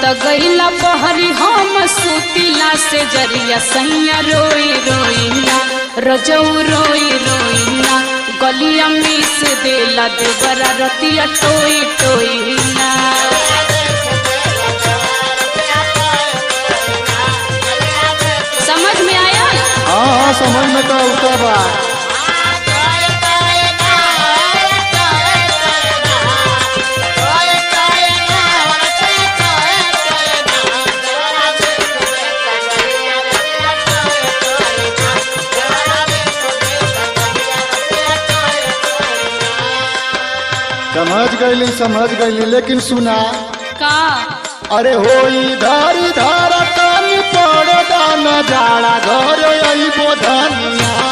तगैला बहरी हम सुतिला से जरिया सैया रोई रोइना रजऊ रोई रोइना गलिया मिस देला देवरा रतिया टोई टोइना। समझ में आया? हाँ समझ में तो उतर बा। समझ गईली लेकिन सुना का अरे होई धारी धारा कान पड़ दाना जाड़ा घर आई बोधनिया